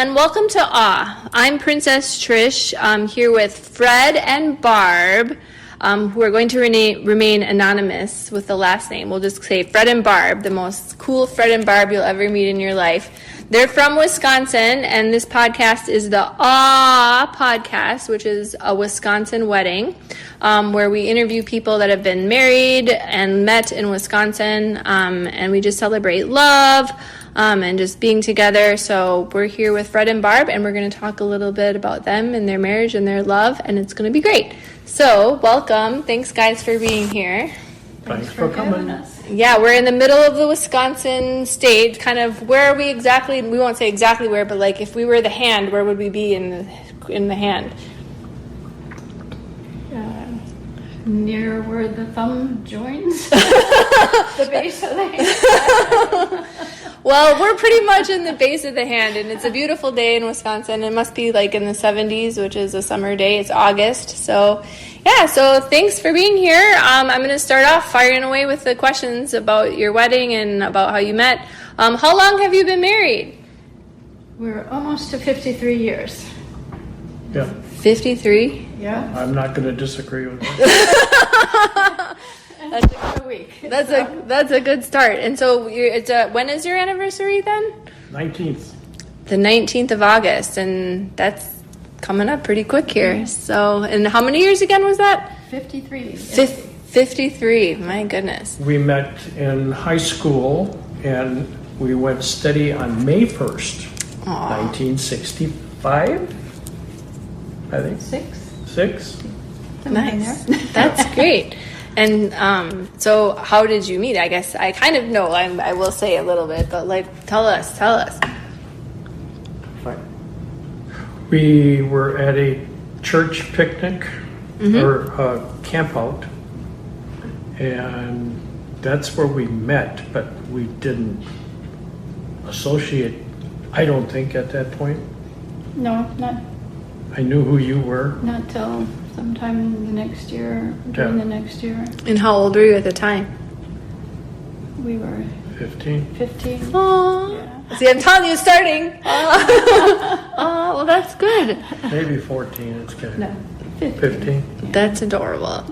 and welcome to Awe. I'm Princess Trish. I'm here with Fred and Barb, who are going to remain anonymous with the last name. We'll just say Fred and Barb, the most cool Fred and Barb you'll ever meet in your life. They're from Wisconsin, and this podcast is the Awe podcast, which is a Wisconsin wedding, where we interview people that have been married and met in Wisconsin, and we just celebrate love, and just being together. So we're here with Fred and Barb, and we're going to talk a little bit about them and their marriage and their love, and it's going to be great. So welcome. Thanks, guys, for being here. Thanks for coming. Us. Yeah, we're in the middle of the Wisconsin state. Kind of where are we exactly? We won't say exactly where, but like if we were the hand, where would we be in the hand? Near where the thumb joins the base of the hand. Well, we're pretty much in the base of the hand, and it's a beautiful day in Wisconsin. It must be like in the 70s, which is a summer day. It's August. So, yeah, so thanks for being here. I'm going to start off firing away with the questions about your wedding and about how you met. How long have you been married? We're almost to 53 years. Yeah. 53? Yeah. I'm not going to disagree with that. That's a good week. That's a good start. And so when is your anniversary then? 19th. The 19th of August, and that's coming up pretty quick here. So, and how many years again was that? 53. 53. My goodness. We met in high school, and we went steady on May 1st, 1965, I think. Six. Nice. That's great. And so how did you meet? I guess I kind of know. I will say a little bit, but like, tell us. Fine. We were at a church picnic or camp out, and that's where we met, but we didn't associate, I don't think, at that point. No, not. I knew who you were. Not till sometime the next year, during the next year. And how old were you at the time? We were 15. 15. Aww. Yeah. See, I'm telling you, it's starting. Oh, well, that's good. Maybe 14, it's good. No, 15. 15. Yeah. That's adorable.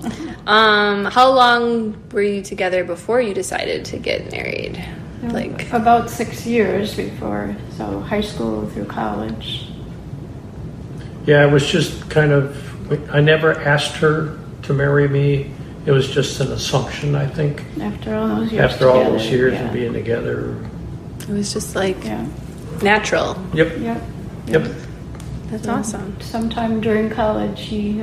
How long were you together before you decided to get married? Like about 6 years before, so high school through college. Yeah, it was just kind of, I never asked her to marry me. It was just an assumption, I think. After all those years After all together, those years yeah. of being together. it was just like Yeah. natural. Yep. That's So, awesome. Sometime during college, he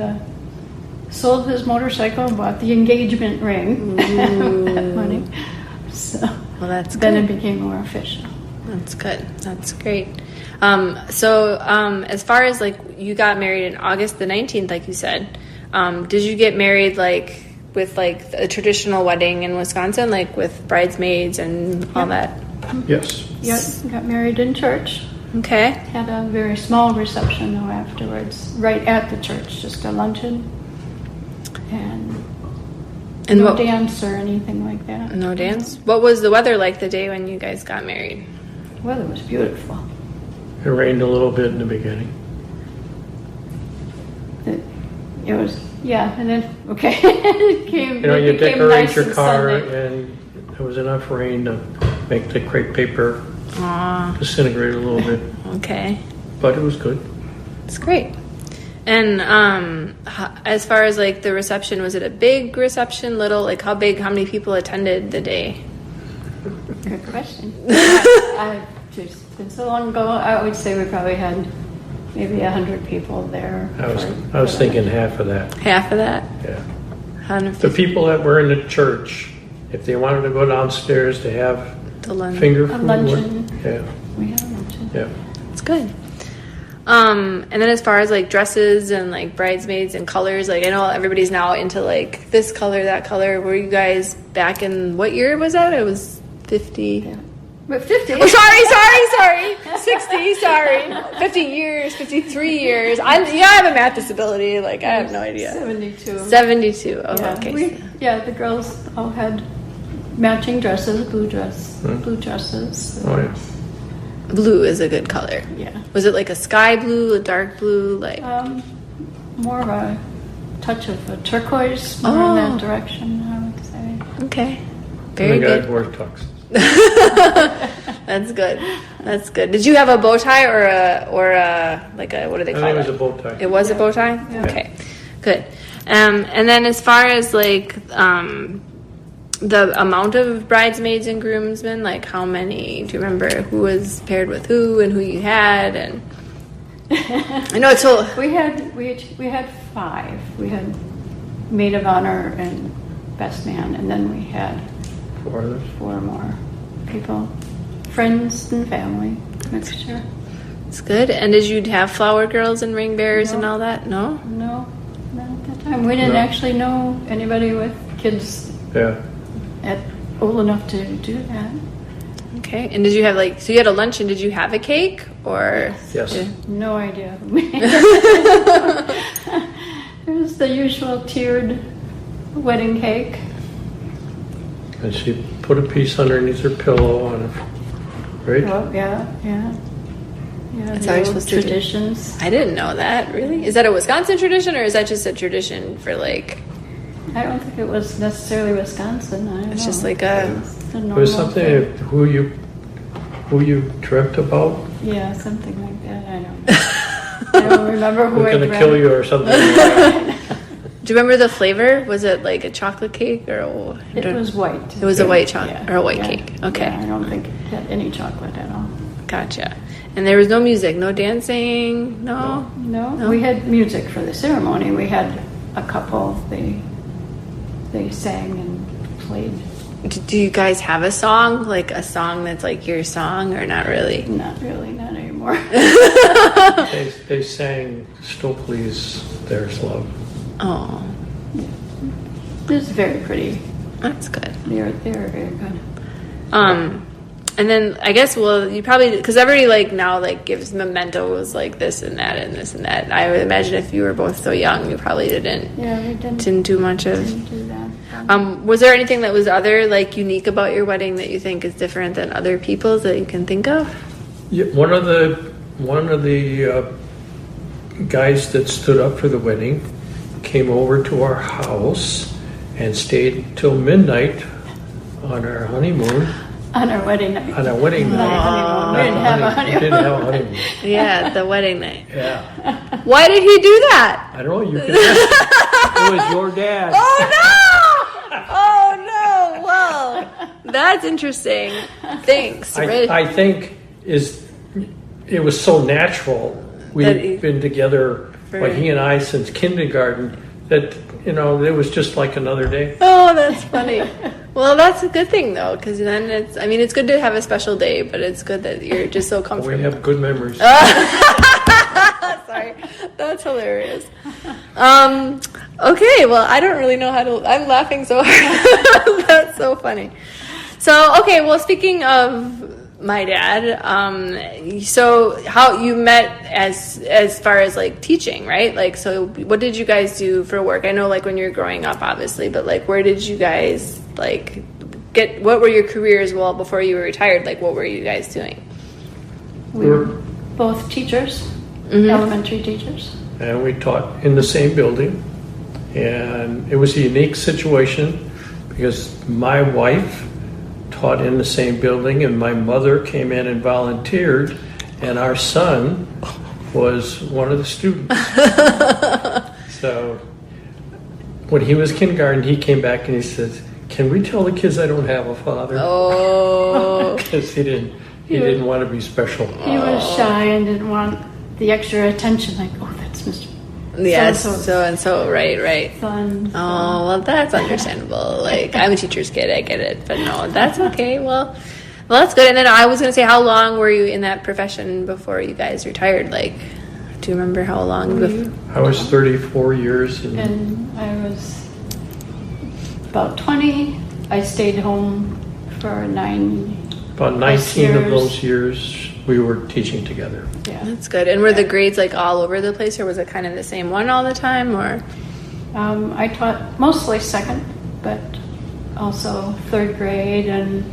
sold his motorcycle and bought the engagement ring with that money. So Well, that's good. then it became more official. That's good. That's great. So as far as like you got married in August the 19th, like you said, did you get married like with like a traditional wedding in Wisconsin, like with bridesmaids and all that? Yes. Yep, got married in church. Okay. Had a very small reception though afterwards, right at the church, just a luncheon. And no dance or anything like that. No dance? What was the weather like the day when you guys got married? The weather was beautiful. It rained a little bit in the beginning. It was, yeah, and then, okay. it came, You know, you it became decorate nice your and car, sunny. and there was enough rain to make the crepe paper Aw, disintegrate a little bit. okay. But it was good. It's great. And as far as like the reception, was it a big reception, little? Like how many people attended the day? Good question. It's been so long ago, I would say we probably had maybe 100 people there. I was thinking half of that. Half of that? Yeah. 150. The people that were in the church, if they wanted to go downstairs to have The lunch. finger A food. luncheon. Yeah. We had a luncheon. Yeah. It's good. And then as far as like dresses and like bridesmaids and colors, like I know everybody's now into like this color, that color. Were you guys back in what year was that? It was 50. Yeah. But 50. Oh, sorry. 60, sorry. 50 years, 53 years. I have a math disability. Like, I have no idea. 72. 72. Oh, Yeah. okay. The girls all had matching dresses, blue dresses. Oh, yeah. Blue is a good color. Yeah. Was it like a sky blue, a dark blue, like? More of a touch of a turquoise, more in that direction, I would say. Okay. Very the guy good. wore tux. That's good. That's good. Did you have a bow tie or a like a, what do they I call think it? it was a bow tie. It was a bow tie? Yeah. Okay. Good. And then as far as like the amount of bridesmaids and groomsmen, like how many, do you remember who was paired with who and who you had? And I know it's all. We had 5. We had maid of honor and best man, and then we had 4 others. 4 more people, friends and family mixture. It's good. And did you have flower girls and ring bearers and No. all that? No? No, not at that time. We didn't No. actually know anybody with kids Yeah. old enough to do that. Okay. And did you have like, so you had a luncheon, did you have a cake or? Yes. No idea who made it. It was the usual tiered wedding cake. And she put a piece underneath her pillow on it. Right? Well, yeah. That's the how you're old supposed to do. traditions. I didn't know that, really. Is that a Wisconsin tradition or is that just a tradition for like, I don't think it was necessarily Wisconsin. I don't it's know. just like a, It's a It normal was something thing. who you dreamt about. Yeah, something like that. I don't know. I don't remember who Who's I going to dreamt. kill you or something like that. do you remember the flavor? Was it like a chocolate cake or? It was white. It was a white chocolate Yeah, or a white yeah, cake. Okay. Yeah, I don't think it had any chocolate at all. Gotcha. And there was no music, no dancing, no? No, we had music for the ceremony. We had a couple. They sang and played. Do you guys have a song? Like a song that's like your song or not really? Not really, not anymore. They sang Stokely's There's Love. Oh, It was very pretty. that's good. They were very good. And then I guess, well, you probably, because everybody like now like gives mementos like this and that and this and that. I would imagine if you were both so young, you probably didn't Yeah, we didn't do much of. do that. Was there anything that was other like unique about your wedding that you think is different than other people's that you can think of? Yeah, one of the guys that stood up for the wedding came over to our house and stayed till midnight on our honeymoon. On our wedding night. On our wedding Not a night. honeymoon. We didn't have a We honeymoon. didn't have a honeymoon. Yeah, the wedding night. Yeah. Why did he do that? I don't know. You can ask. It was your dad. Oh no! Oh no! Well, that's interesting. Thanks. I think it was so natural. That he- We've been together, For- he and I, since kindergarten. That it was just like another day. Oh, that's funny. Well, that's a good thing though, because then it's good to have a special day, but it's good that you're just so We comfortable. have good memories. Sorry, that's hilarious. Okay, well, I don't really know how to. I'm laughing so hard. That's so funny. So, okay, well, speaking of my dad, so how you met as far as like teaching, right? Like, so what did you guys do for work? I know, like when you were growing up, obviously, but like, where did you guys like get? What were your careers? Well, before you were retired, like, what were you guys doing? We were both teachers, elementary teachers. And we taught in the same building. And it was a unique situation because my wife taught in the same building and my mother came in and volunteered and our son was one of the students. So when he was kindergarten, he came back and he says, "Can we tell the kids I don't have a father?" Oh, Because he didn't want to be special. He was shy and didn't want the extra attention. Like, oh, that's Mr. yes, So-and-so's so and so, right. son. Oh, well, that's understandable. Like, I'm a teacher's kid, I get it. But no, that's okay. Well, that's good. And then I was going to say, how long were you in that profession before you guys retired? Like, do you remember how long before? I was 34 years And I was about 20. I stayed home for about 19 of years. those years we were teaching together. Yeah. That's good. And were the grades like all over the place, or was it kind of the same one all the time, or? I taught mostly second, but also third grade and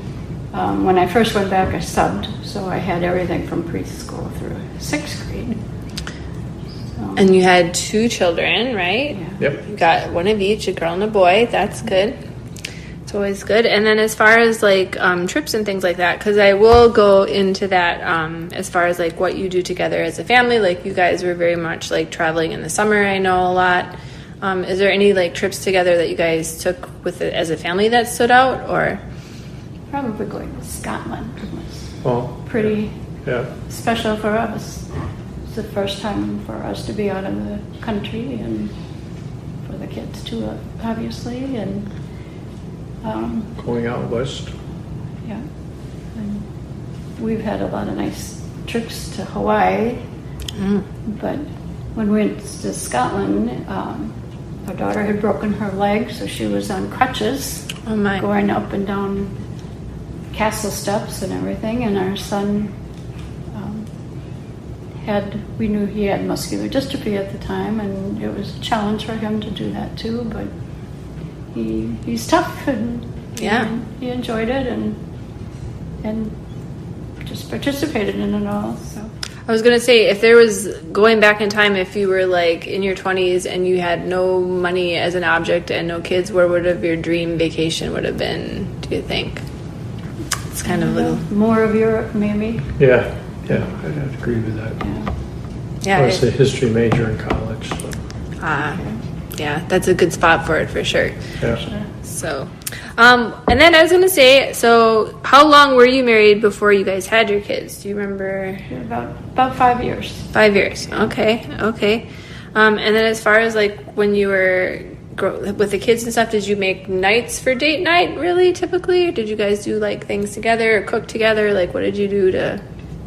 When I first went back, I subbed, so I had everything from preschool through 6th grade. So, And you had 2 children, right? yeah. Yep. You got one of each, a girl and a boy. That's good. It's always good. And then as far as like trips and things like that, because I will go into that as far as like what you do together as a family. Like you guys were very much like traveling in the summer, I know a lot. Is there any like trips together that you guys took with it as a family that stood out, or? Probably going to Scotland was Oh, pretty yeah. special for us. It's the first time for us to be out of the country, and for the kids too, obviously. And Going out west. yeah, and we've had a lot of nice trips to Hawaii. But when we went to Scotland, our daughter had broken her leg, so she was on crutches, Oh my. going up and down castle steps and everything. And our son we knew he had muscular dystrophy at the time, and it was a challenge for him to do that too. But he's tough, and Yeah. he enjoyed it and just participated in it all. So. I was going to say, if there was going back in time, if you were like in your 20s and you had no money as an object and no kids, where would have your dream vacation would have been, do you think? It's kind of little. More of Europe, maybe. Yeah, I'd have to agree with that. Yeah. I was a history major in college, so Yeah, that's a good spot for it for sure. yeah. Sure. So, and then I was going to say, so how long were you married before you guys had your kids? Do you remember? About 5 years. 5 years. Okay. And then as far as like when you were with the kids and stuff, did you make nights for date night really typically? Or did you guys do like things together or cook together? Like what did you do to?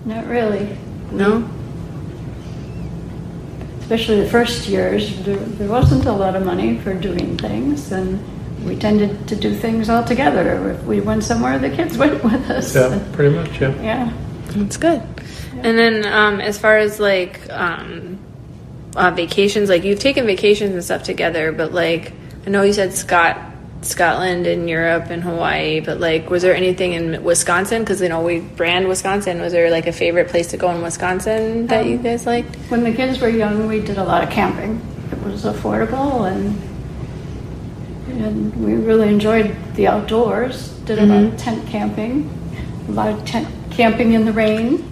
Not really. No? Especially the first years, there wasn't a lot of money for doing things, and we tended to do things all together. If we went somewhere, the kids went with us. Yeah, pretty much, yeah. Yeah. That's good. And then as far as like vacations, like you've taken vacations and stuff together, but like I know you said Scotland and Europe and Hawaii, but like was there anything in Wisconsin? Because you know we brand Wisconsin. Was there like a favorite place to go in Wisconsin that you guys liked? When the kids were young, we did a lot of camping. It was affordable, and we really enjoyed the outdoors. Did a lot of tent camping, a lot of tent camping in the rain.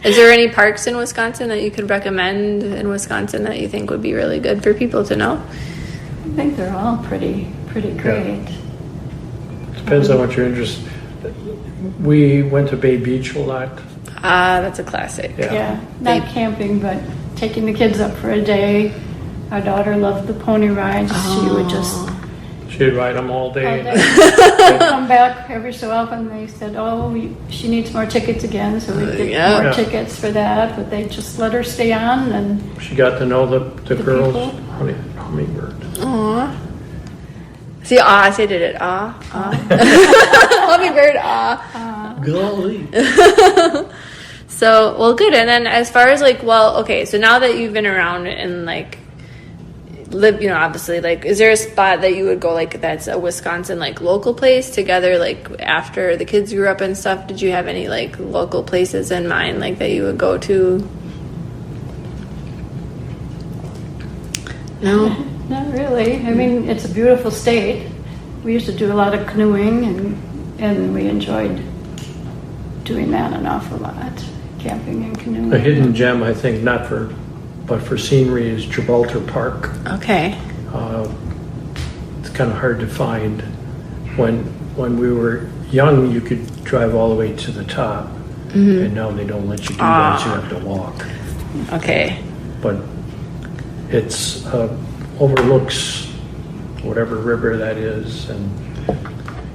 Is there any parks in Wisconsin that you could recommend in Wisconsin that you think would be really good for people to know? I think they're all pretty great. Depends on what you're interested. We went to Bay Beach a lot. That's a classic. Yeah, not camping, but taking the kids up for a day. Our daughter loved the pony rides. She would just She'd ride them all day. they'd come back every so often. They said, she needs more tickets again, so we'd get Yeah. more tickets for that. But they just let her stay on, and She got to know the girls' people? hummingbird. Aw. See, I said it. Hummingbird, Golly. So, well, good. And then as far as like, well, okay, so now that you've been around and like live, obviously, like, is there a spot that you would go like that's a Wisconsin like local place together, like after the kids grew up and stuff? Did you have any like local places in mind like that you would go to? No? not really. I mean, it's a beautiful state. We used to do a lot of canoeing, and we enjoyed doing that an awful lot, camping and canoeing. A hidden gem, I think, but for scenery, is Gibraltar Park. Okay. It's kind of hard to find. When we were young, you could drive all the way to the top, and now they don't let you do that. So you have to walk. Okay. But it's overlooks whatever river that is, and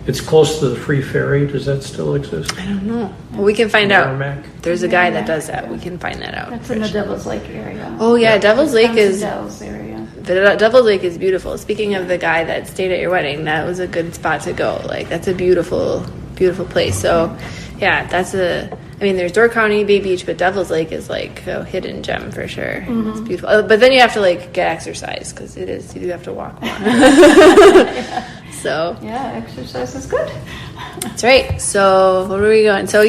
it's close to the free ferry. Does that still exist? I don't know. Well, we can find out. Merrimack? There's a guy that does that. We can find that out. That's in the Devil's Lake area. Oh yeah, Devil's Lake is Dells area. the Devil's Lake is beautiful. Speaking of the guy that stayed at your wedding, that was a good spot to go. Like that's a beautiful, beautiful place. So yeah, there's Door County, Bay Beach, but Devil's Lake is like a hidden gem for sure. It's beautiful. But then you have to like get exercise because you do have to walk more. So Yeah, exercise is good. That's right. So what are we going? So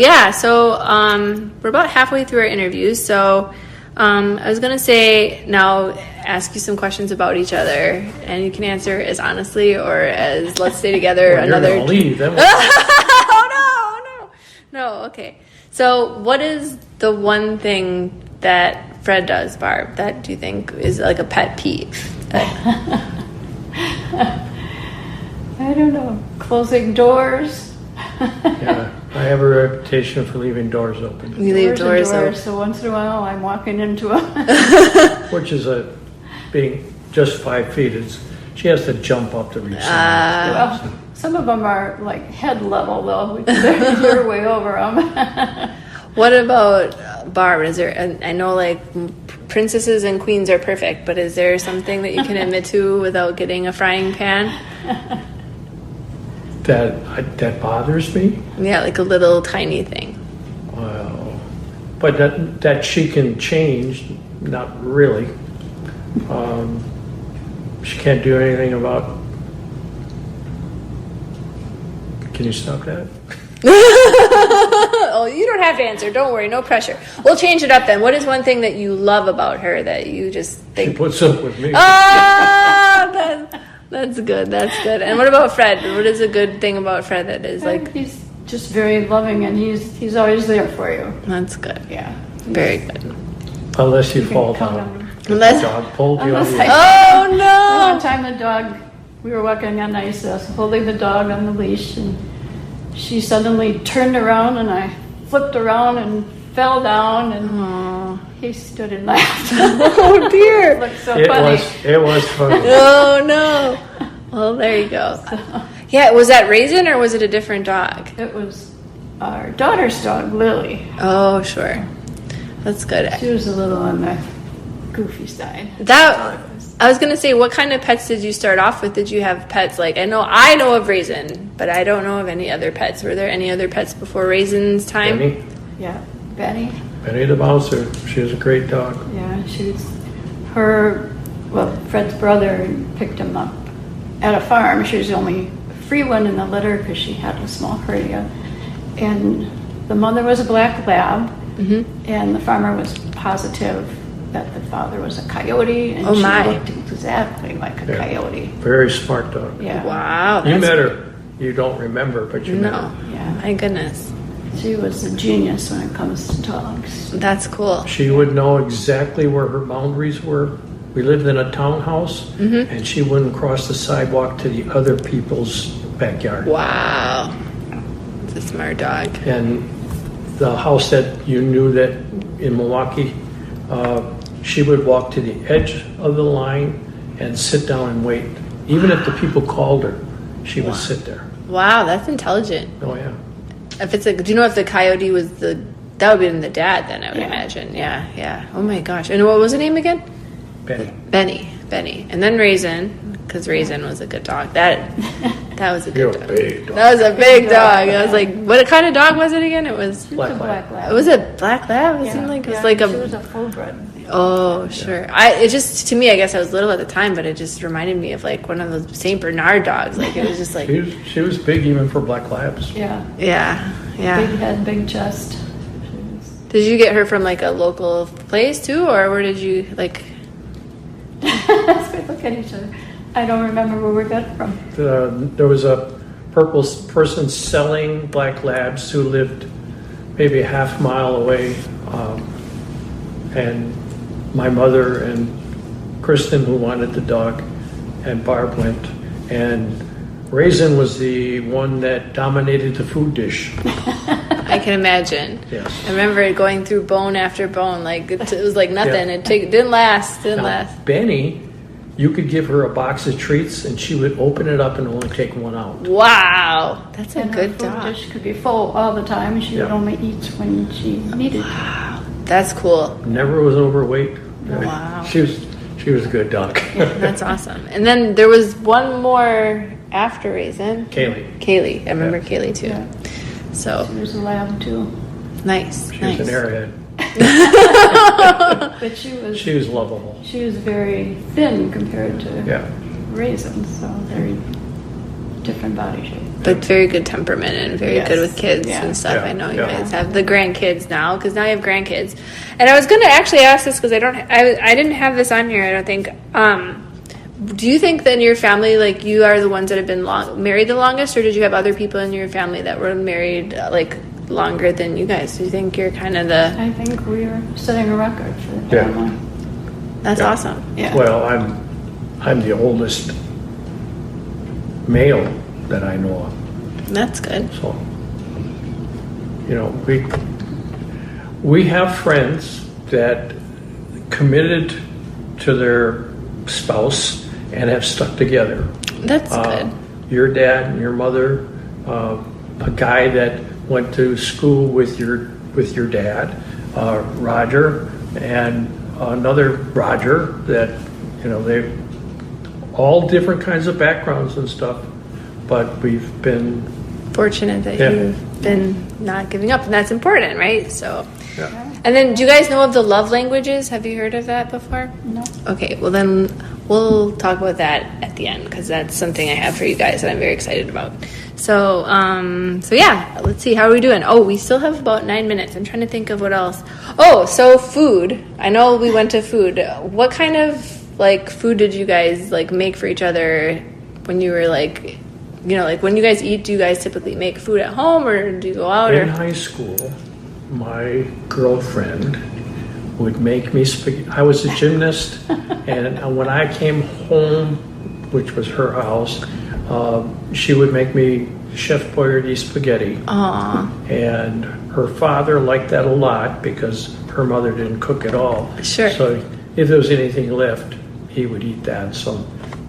we're about halfway through our interviews. So I was gonna say now ask you some questions about each other, and you can answer as honestly or as let's stay together Well, another. You're gonna leave. That was, Oh no. Okay. So what is the one thing that Fred does, Barb, that do you think is like a pet peeve? I don't know. Closing doors. yeah, I have a reputation for leaving doors open, You leave doors and open. So once in a while, I'm walking into a. which is being just 5 feet. She has to jump up to reach someone. Well, some of them are like head level though. You're way over them. What about Barb? Is there? And I know like princesses and queens are perfect, but is there something that you can admit to without getting a frying pan? That bothers me. Yeah, like a little tiny thing. Well, but that she can change, not really. She can't do anything about. Can you stop that? Oh, you don't have to answer. Don't worry, no pressure. We'll change it up then. What is one thing that you love about her that you just She think? puts up with me. That's good. That's good. And what about Fred? What is a good thing about Fred that is like? He's just very loving, and he's always there for you. That's good. Yeah. Very good. Unless you You can fall count down. on him. Unless- The dog pulled you Unless over. I- Oh One no! time the dog, we were walking on ice, I was holding the dog on the leash, and she suddenly turned around, and I flipped around and fell down, and he stood and laughed. Oh dear! It looked so It funny. was funny. Oh no! Well, there you go. Yeah, was that Raisin or was it a different dog? It was our daughter's dog, Lily. Oh, sure. That's good. She was a little on the goofy side. That I was gonna say, what kind of pets did you start off with? Did you have pets like I know of Raisin, but I don't know of any other pets. Were there any other pets before Raisin's time? Benny, Yeah, Benny. Benny the bouncer. She was a great dog. Yeah, she was Fred's brother picked him up at a farm. She was the only free one in the litter because she had a small hernia. And the mother was a black lab, and the farmer was positive that the father was a coyote, and Oh, she my. looked exactly like a Yeah. coyote. Very smart dog. Yeah. Wow. You that's- met her. You don't remember, but you met No. her. Yeah. My goodness. She was a genius when it comes to dogs. That's cool. She would know exactly where her boundaries were. We lived in a townhouse, and she wouldn't cross the sidewalk to the other people's backyard. Wow. It's a smart dog. And the house that you knew that in Milwaukee, she would walk to the edge of the line and sit down and wait. Even if the people called her, she would sit there. Wow, that's intelligent. Oh yeah. If it's do you know if the coyote was that would be the dad then, I would Yeah. imagine. Yeah, yeah. Oh my gosh. And what was her name again? Benny. Benny. And then Raisin, because Raisin was a good dog. That was a You're good a dog. big dog. That was a big dog. dog, I was like, what kind of dog was it again? It was She was a Black black lab. it was a black lab. It seemed like it was like she a was a full bred. oh sure. It just to me, I guess I was little at the time, but it just reminded me of like one of those Saint Bernard dogs. Like it was just like She was big even for black labs. Yeah. yeah. Big head, big chest. She was- Did you get her from like a local place too, or where did you like? As we look at each other, I don't remember where we got it from. There was a purple person selling black labs who lived maybe a half mile away, and my mother and Kristen, who wanted the dog, and Barb went, and Raisin was the one that dominated the food dish. I can imagine. Yes. I remember it going through bone after bone. Like it was like nothing. Yeah. It didn't last. Didn't Now, last. Benny, you could give her a box of treats, and she would open it up and only take one out. Wow, that's a And her good food dog. dish could be full all the time. She would Yeah. only eat when she needed to. That's cool. Never was overweight. Wow. She was a good dog. That's awesome. And then there was one more after Raisin. Kaylee. I remember Kaylee too. Yeah. So She was a lab too. nice. She nice. was an airhead. But She was lovable. she was very thin compared to Yeah. Raisins, so very different body shape. But very good temperament and very Yes. good with kids Yeah. and stuff. Yeah, I know you yeah. guys have the grandkids now, because now you have grandkids. And I was going to actually ask this because I didn't have this on here, I don't think. Do you think that in your family, like, you are the ones that have been married the longest, or did you have other people in your family that were married, like, longer than you guys? Do you think you're kind of the... I think we are setting a record for the Yeah. family. That's Yeah. awesome. Yeah. Well, I'm the oldest male that I know of. That's good. So, you know, we have friends that committed to their spouse and have stuck together. That's good. Your dad and your mother, a guy that went to school with your dad, Roger, and another Roger that, you know, they all different kinds of backgrounds and stuff, but we've been Fortunate that Yeah. you've been not giving up, and that's important, right? So, yeah. and then do you guys know of the love languages? Have you heard of that before? No. Okay, well then we'll talk about that at the end, because that's something I have for you guys that I'm very excited about. So, so yeah, let's see, how are we doing? Oh, we still have about 9 minutes. I'm trying to think of what else. Oh, so food. I know we went to food. What kind of, like, food did you guys, like, make for each other when you were, like, you know, like, when you guys eat, do you guys typically make food at home, or do you go out? In Or high school, my girlfriend would make me spaghetti. I was a gymnast, and when I came home, which was her house, she would make me Chef Boyardee spaghetti. Aw, And her father liked that a lot because her mother didn't cook at all. Sure. So if there was anything left, he would eat that. So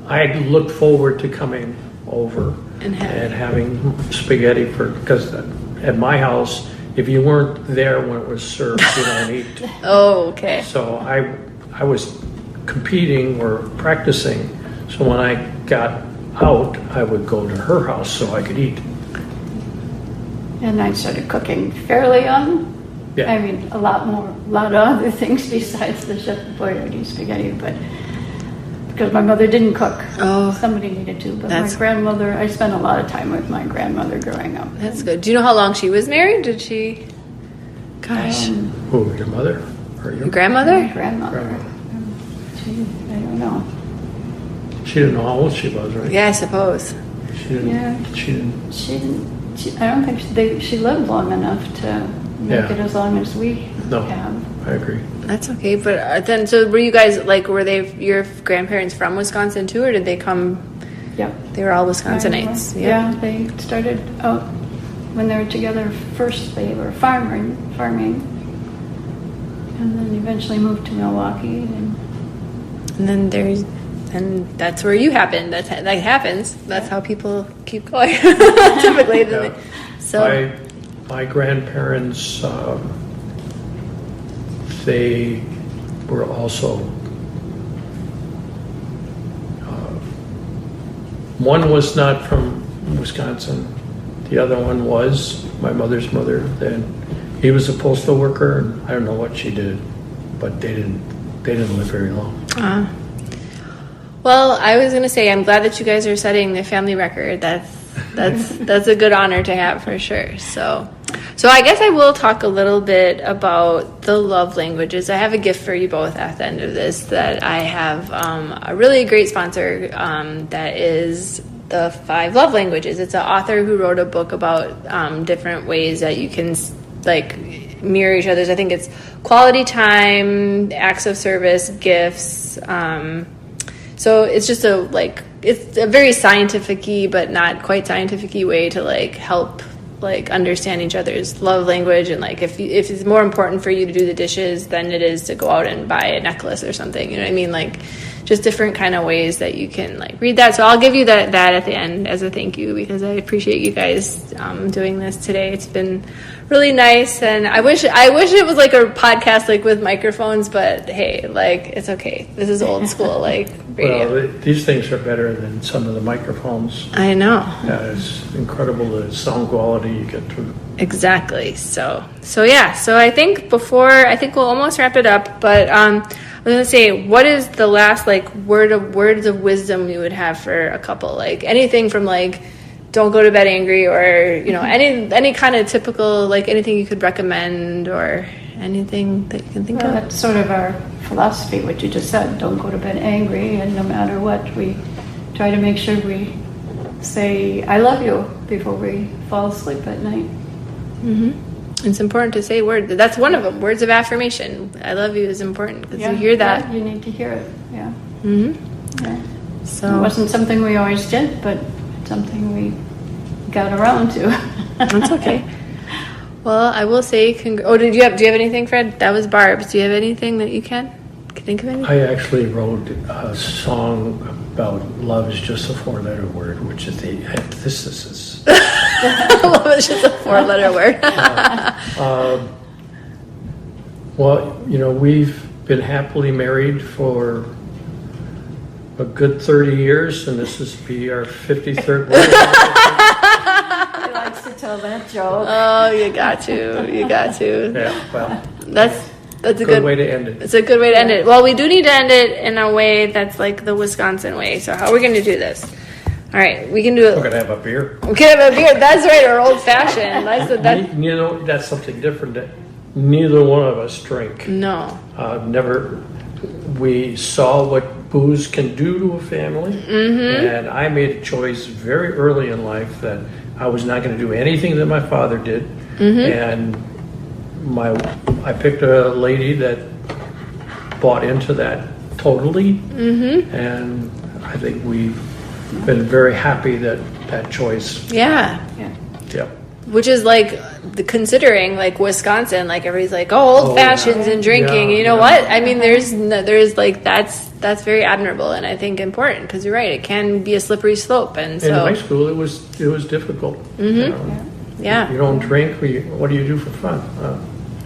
I look forward to coming over And having spaghetti because at my house, if you weren't there when it was served, you don't eat. oh, okay. So I was competing or practicing. So when I got out, I would go to her house so I could eat. And I started cooking fairly young. Yeah. I mean, a lot of other things besides the Chef Boyardee spaghetti, but because my mother didn't cook, somebody needed to. But That's- my grandmother, I spent a lot of time with my grandmother growing up. That's good. Do you know how long she was married? Did she? Gosh. Who, your mother? Or your My Grandmother? grandmother. I don't know. She didn't know how old she was, right? Yeah, I suppose. She didn't. Yeah. She didn't. I don't think she lived long enough to make Yeah. it as long as we No. have. I agree. That's okay. But then, so were you guys, like, were they your grandparents from Wisconsin too, or did they come? Yep. They were all Wisconsinites. Yeah, they started out when they were together. First, they were farming, and then eventually moved to Milwaukee. And then that's where you happened. That happens. That's how people keep going. Typically. Yeah. So. My grandparents, they were also. One was not from Wisconsin. The other one was my mother's mother. Then he was a postal worker, and I don't know what she did, but they didn't live very long. Well, I was gonna say, I'm glad that you guys are setting the family record. That's a good honor to have for sure. So I guess I will talk a little bit about the love languages. I have a gift for you both at the end of this, that I have a really great sponsor that is the 5 love languages. It's an author who wrote a book about different ways that you can, like, mirror each other's. I think it's quality time, acts of service, gifts. So it's just it's a very scientific-y but not quite scientific-y way to, like, help, like, understand each other's love language, and, like, if it's more important for you to do the dishes than it is to go out and buy a necklace or something, you know what I mean? Like, just different kind of ways that you can, like, read that. So I'll give you that at the end as a thank you, because I appreciate you guys doing this today. It's been really nice, and I wish it was like a podcast, like, with microphones, but hey, like, it's okay. This is old school, like, radio. Well, these things are better than some of the microphones. I know. Yeah, it's incredible the sound quality you get through. Exactly. So yeah. So I think we'll almost wrap it up. But I was gonna say, what is the last, like, words of wisdom you would have for a couple? Like, anything from, like, don't go to bed angry, or, you know, any kind of typical, like, anything you could recommend or anything that you can think Well, of? that's sort of our philosophy, what you just said. Don't go to bed angry, and no matter what, we try to make sure we say, I love you, before we fall asleep at night. It's important to say words. That's one of them. Words of affirmation. I love you is important because you hear that. Yeah, you need to hear it, yeah. Yeah. It So wasn't something we always did, but something we got around to. that's okay. Well, I will say, do you have anything, Fred? That was Barb's. Do you have anything that you can think of anything? I actually wrote a song about love is just a 4-letter word, which is the antithesis. Love is just a 4-letter word. Well, you know, we've been happily married for a good 30 years, and this is be our 53rd wedding. He likes to tell that joke. Oh, you got to. Yeah, well, That's a good way to end it. It's a good way to end it. Well, we do need to end it in a way that's like the Wisconsin way. So how are we going to do this? All right, we can do it. We're gonna have a beer. We can have a beer. That's right, or old fashioned. You know, that's something different that neither one of us drink. No. Never. We saw what booze can do to a family, and I made a choice very early in life that I was not going to do anything that my father did, and I picked a lady that bought into that totally, and I think we've been very happy that choice. Yeah. Yeah. Which is like considering like Wisconsin, like everybody's like, oh, old fashions and drinking. Yeah, you know what? I mean, there's like that's very admirable and I think important because you're right. It can be a slippery slope, and so In high school, it was difficult. You know, yeah. You don't drink. What do you do for fun?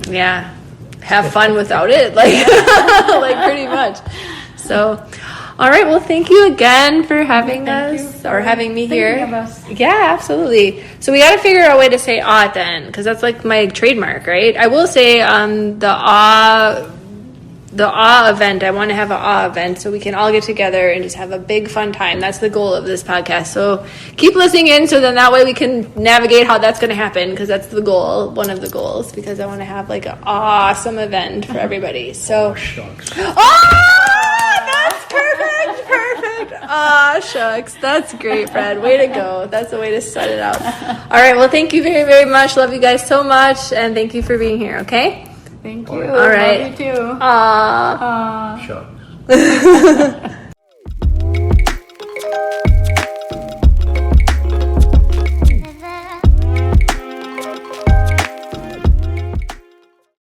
Yeah. Have fun without it. Like, like pretty much. So, all right. Well, thank you again for having Thank us you or having me here. thinking of us. Yeah, absolutely. So we got to figure out a way to say "ah" at the end because that's like my trademark, right? I will say the awe event. I want to have an awe event so we can all get together and just have a big fun time. That's the goal of this podcast. So keep listening in so then that way we can navigate how that's going to happen because that's the goal, one of the goals, because I want to have like an awesome event for everybody. So, Oh, shucks. that's perfect. Ah, shucks. That's great, Fred. Way to go. That's the way to start it out. All right. Well, thank you very, very much. Love you guys so much. And thank you for being here. Okay? Thank you. All right. Love you too. Aww. Shucks.